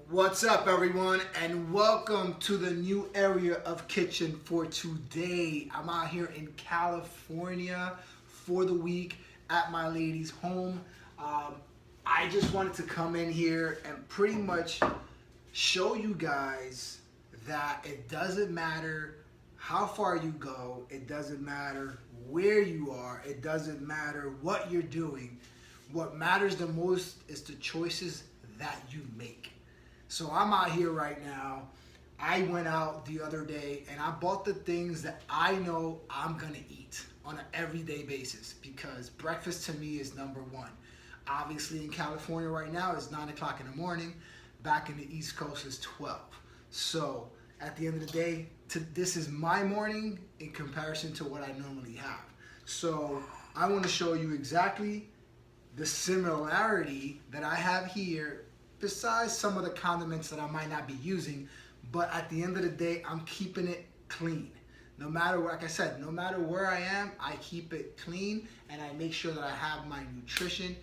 What's up, everyone, and welcome to the new area of kitchen for today. I'm out here in California for the week at my lady's home. I just wanted to come in here and pretty much show you guys that it doesn't matter how far you go, it doesn't matter where you are, it doesn't matter what you're doing. What matters the most is the choices that you make. So I'm out here right now. I went out the other day and I bought the things that I know I'm gonna eat on an everyday basis, because breakfast to me is number one. Obviously in California right now it's 9 o'clock in the morning. Back in the East Coast is 12. So at the end of the day, this is my morning in comparison to what I normally have. So I want to show you exactly the similarity that I have here, besides some of the condiments that I might not be using. But at the end of the day, I'm keeping it clean. No matter, like I said, no matter where I am, I keep it clean and I make sure that I have my nutrition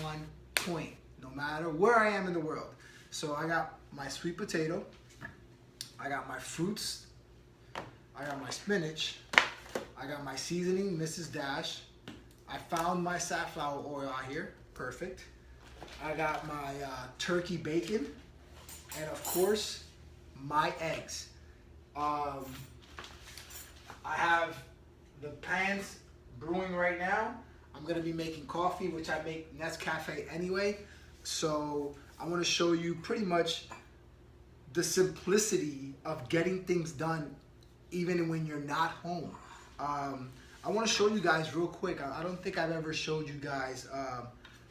on point, no matter where I am in the world. So I got my sweet potato, I got my fruits, I got my spinach, I got my seasoning, Mrs. Dash. I found my safflower oil out here, perfect. I got my turkey bacon, and of course, my eggs. I have the pans brewing right now. I'm gonna be making coffee, which I make Nescafe anyway. So I wanna show you pretty much the simplicity of getting things done even when you're not home. I want to show you guys real quick. I don't think I've ever showed you guys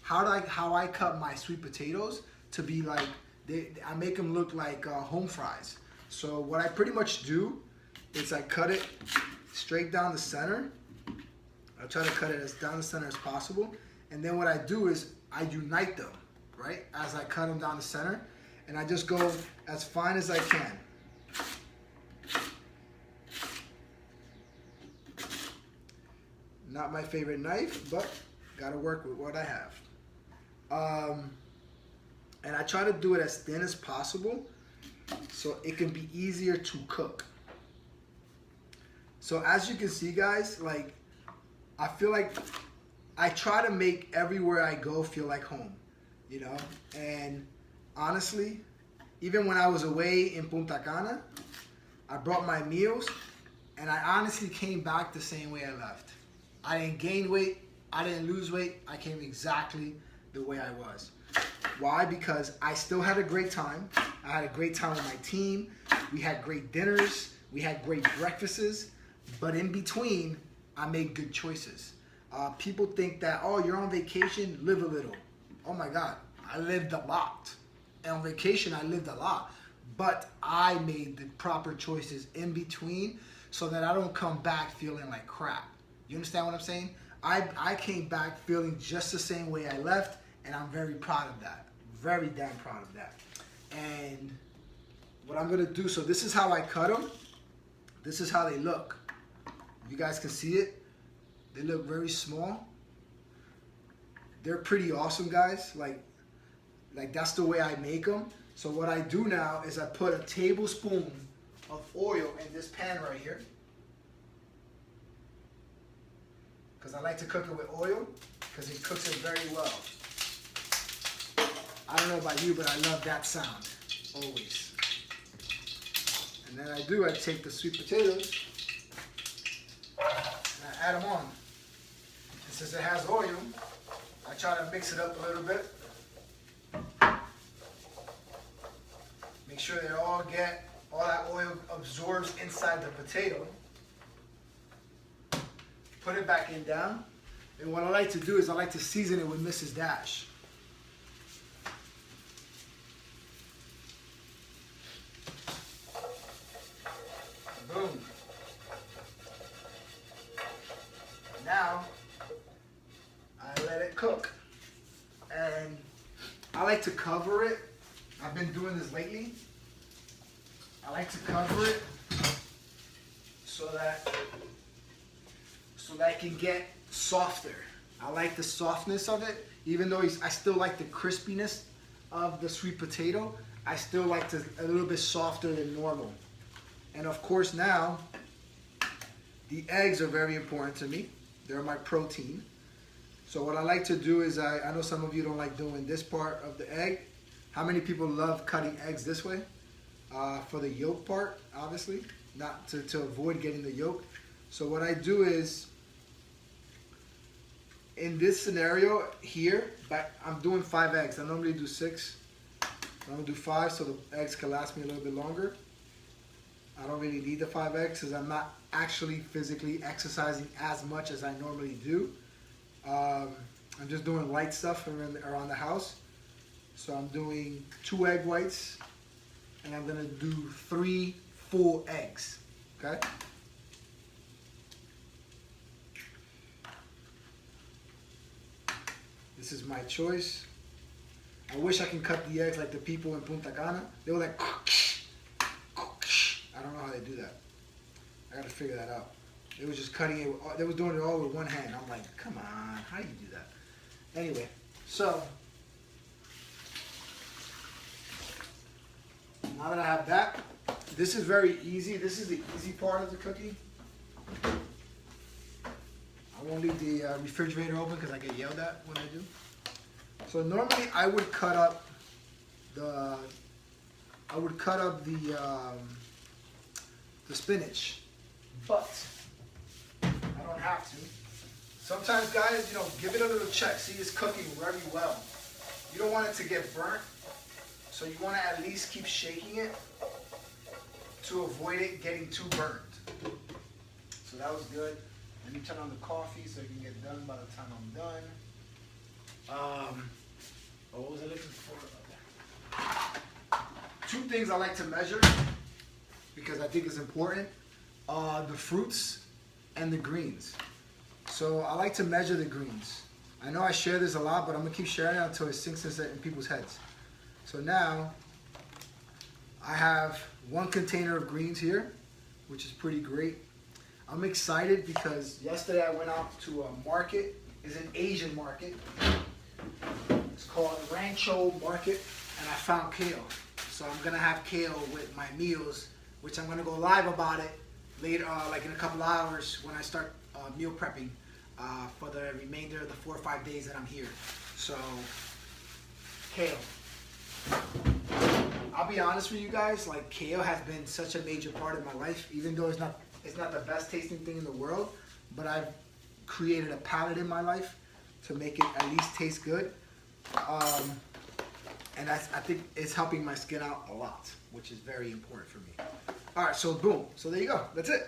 how I cut my sweet potatoes to be like, I make them look like home fries. So what I pretty much do is I cut it straight down the center. I try to cut it as down the center as possible. And then what I do is I unite them, right? As I cut them down the center. And I just go as fine as I can. Not my favorite knife, but gotta work with what I have. And I try to do it as thin as possible so it can be easier to cook. So as you can see, guys, like, I feel like I try to make everywhere I go feel like home, you know? And honestly, even when I was away in Punta Cana, I brought my meals and I honestly came back the same way I left. I didn't gain weight, I didn't lose weight, I came exactly the way I was. Why? Because I still had a great time. I had a great time with my team. We had great dinners, we had great breakfasts, but in between, I made good choices. People think that, oh, you're on vacation, live a little. Oh my God, I lived a lot. And on vacation, I lived a lot. But I made the proper choices in between so that I don't come back feeling like crap. You understand what I'm saying? I came back feeling just the same way I left, and I'm very proud of that. Very damn proud of that. And what I'm gonna do, so this is how I cut them. This is how they look. You guys can see it. They look very small. They're pretty awesome, guys. Like that's the way I make them. So what I do now is I put a tablespoon of oil in this pan right here. Because I like to cook it with oil, because it cooks it very well. I don't know about you, but I love that sound, always. And then I take the sweet potatoes, and I add them on. And since it has oil, I try to mix it up a little bit. Make sure they all that oil absorbs inside the potato. Put it back in down. And what I like to do is I like to season it with Mrs. Dash. Boom. Now, I let it cook. And I like to cover it. I've been doing this lately. I like to cover it so that it can get softer. I like the softness of it, even though I still like the crispiness of the sweet potato. I still like to a little bit softer than normal. And of course now, the eggs are very important to me. They're my protein. So what I like to do is, I know some of you don't like doing this part of the egg. How many people love cutting eggs this way? For the yolk part, obviously, not to avoid getting the yolk. So what I do is, in this scenario here, I'm doing 5 eggs. I normally do 6. I'm gonna do 5 so the eggs can last me a little bit longer. I don't really need the 5 eggs because I'm not actually physically exercising as much as I normally do. I'm just doing light stuff around the house. So I'm doing 2 egg whites and I'm gonna do 3 full eggs, okay? This is my choice. I wish I can cut the eggs like the people in Punta Cana. They were like, I don't know how they do that. I gotta figure that out. They was just cutting it, they was doing it all with one hand. I'm like, come on, how do you do that? Anyway, so, now that I have that, this is very easy. This is the easy part of the cookie. I won't leave the refrigerator open because I get yelled at when I do. So normally I would cut up the spinach, but I don't have to. Sometimes, guys, give it a little check. See, it's cooking very well. You don't want it to get burnt, so you want to at least keep shaking it to avoid it getting too burnt. So that was good. Let me turn on the coffee so it can get done by the time I'm done. What was I looking for? Okay. 2 things I like to measure because I think it's important. The fruits and the greens. So I like to measure the greens. I know I share this a lot, but I'm gonna keep sharing it until it sinks in people's heads. So now I have 1 container of greens here, which is pretty great. I'm excited because yesterday I went out to a market. It's an Asian market. It's called Rancho Market, and I found kale. So I'm gonna have kale with my meals, which I'm gonna go live about it later, like in a couple hours when I start meal prepping for the remainder of the 4 or 5 days that I'm here. So, kale. I'll be honest with you guys, like kale has been such a major part of my life, even though it's not the best tasting thing in the world, but I've created a palate in my life to make it at least taste good. And I think it's helping my skin out a lot, which is very important for me. All right, so boom. So there you go. That's it.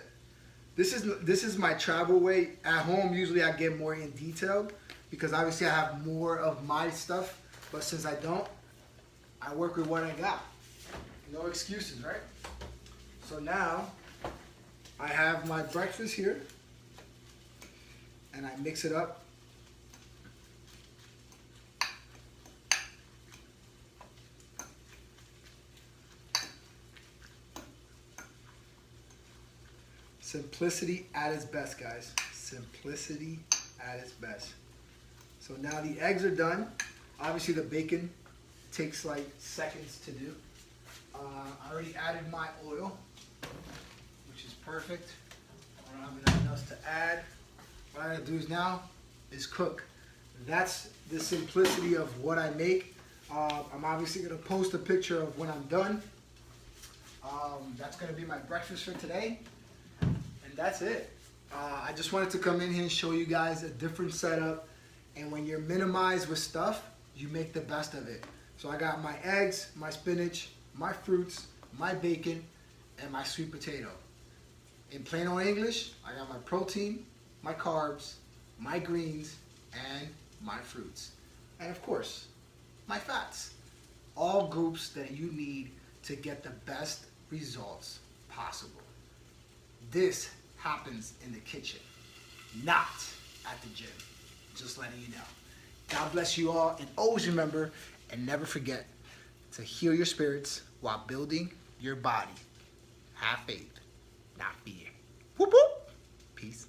This is my travel way. At home, usually I get more in detail because obviously I have more of my stuff, but since I don't, I work with what I got. No excuses, right? So now I have my breakfast here and I mix it up. Simplicity at its best, guys. Simplicity at its best. So now the eggs are done. Obviously the bacon takes like seconds to do. I already added my oil, which is perfect. I don't have anything else to add. What I gotta do now is cook. That's the simplicity of what I make. I'm obviously gonna post a picture of when I'm done. That's gonna be my breakfast for today. And that's it. I just wanted to come in here and show you guys a different setup. And when you're minimized with stuff, you make the best of it. So I got my eggs, my spinach, my fruits, my bacon, and my sweet potato. In plain old English, I got my protein, my carbs, my greens, and my fruits. And of course, my fats. All groups that you need to get the best results possible. This happens in the kitchen, not at the gym. Just letting you know. God bless you all, and always remember and never forget to heal your spirits while building your body. Have faith, not fear. Whoop whoop. Peace.